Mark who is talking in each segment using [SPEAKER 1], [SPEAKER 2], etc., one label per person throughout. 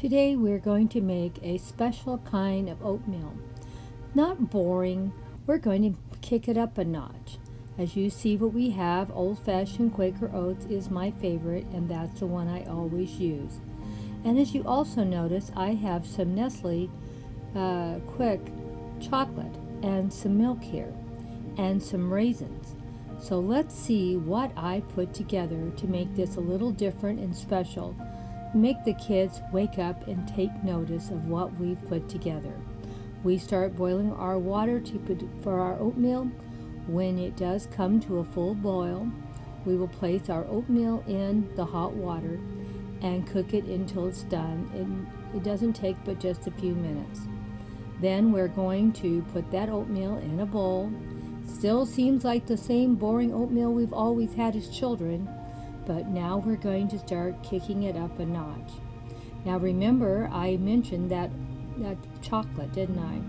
[SPEAKER 1] Today we're going to make a special kind of oatmeal. Not boring, we're going to kick it up a notch. As you see what we have, old-fashioned Quaker Oats is my favorite, and that's the one I always use. And as you also notice, I have some Nestle Quick chocolate and some milk here and some raisins. So let's see what I put together to make this a little different and special. Make the kids wake up and take notice of what we've put together. We start boiling our water for our oatmeal. When it does come to a full boil, we will place our oatmeal in the hot water and cook it until it's done. It doesn't take but just a few minutes. Then we're going to put that oatmeal in a bowl. Still seems like the same boring oatmeal we've always had as children, but now we're going to start kicking it up a notch. Now remember, I mentioned that chocolate, didn't I?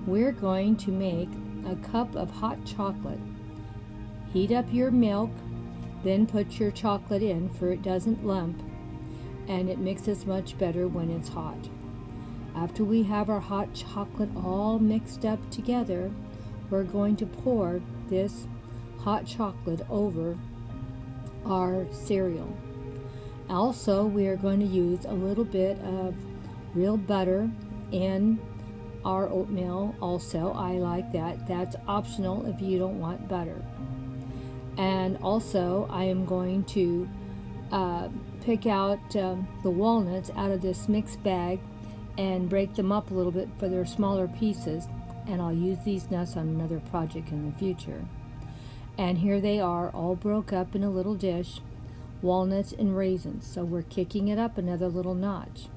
[SPEAKER 1] We're going to make a cup of hot chocolate. Heat up your milk, then put your chocolate in, for it doesn't lump, and it mixes much better when it's hot. After we have our hot chocolate all mixed up together, we're going to pour this hot chocolate over our cereal. Also, we are going to use a little bit of real butter in our oatmeal. Also, I like that. That's optional if you don't want butter. And also, I am going to pick out the walnuts out of this mixed bag and break them up a little bit for their smaller pieces, and I'll use these nuts on another project in the future. And here they are, all broke up in a little dish, walnuts and raisins. So we're kicking it up another little notch.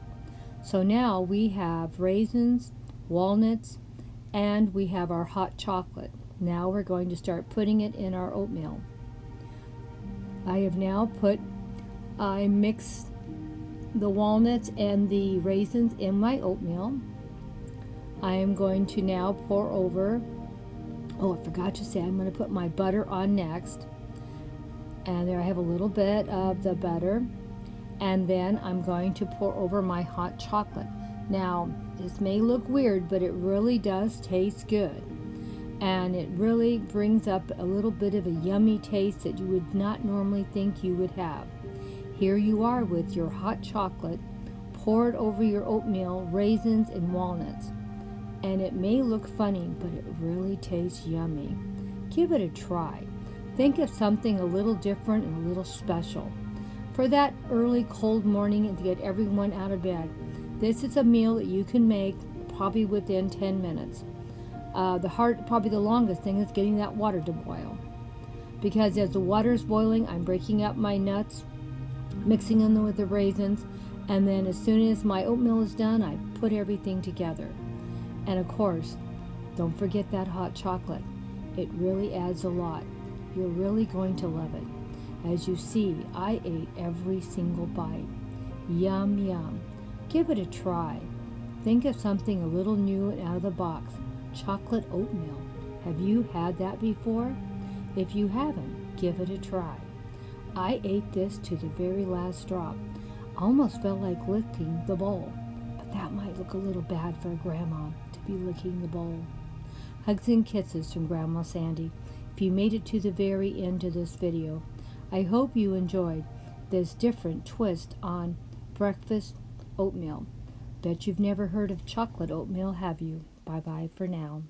[SPEAKER 1] So now we have raisins, walnuts, and we have our hot chocolate. Now we're going to start putting it in our oatmeal. I mixed the walnuts and the raisins in my oatmeal. I am going to now pour over, I forgot to say, I'm going to put my butter on next. And there I have a little bit of the butter. And then I'm going to pour over my hot chocolate. Now, this may look weird, but it really does taste good. And it really brings up a little bit of a yummy taste that you would not normally think you would have. Here you are with your hot chocolate poured over your oatmeal, raisins, and walnuts. And it may look funny, but it really tastes yummy. Give it a try. Think of something a little different and a little special. For that early cold morning and to get everyone out of bed, this is a meal that you can make probably within 10 minutes. Probably the longest thing is getting that water to boil. Because as the water is boiling, I'm breaking up my nuts, mixing them with the raisins, and then as soon as my oatmeal is done, I put everything together. And of course, don't forget that hot chocolate. It really adds a lot. You're really going to love it. As you see, I ate every single bite. Yum, yum. Give it a try. Think of something a little new and out of the box. Chocolate oatmeal. Have you had that before? If you haven't, give it a try. I ate this to the very last drop. I almost felt like licking the bowl, but that might look a little bad for a grandma to be licking the bowl. Hugs and kisses from Grandma Sandy. If you made it to the very end of this video, I hope you enjoyed this different twist on breakfast oatmeal. Bet you've never heard of chocolate oatmeal, have you? Bye-bye for now.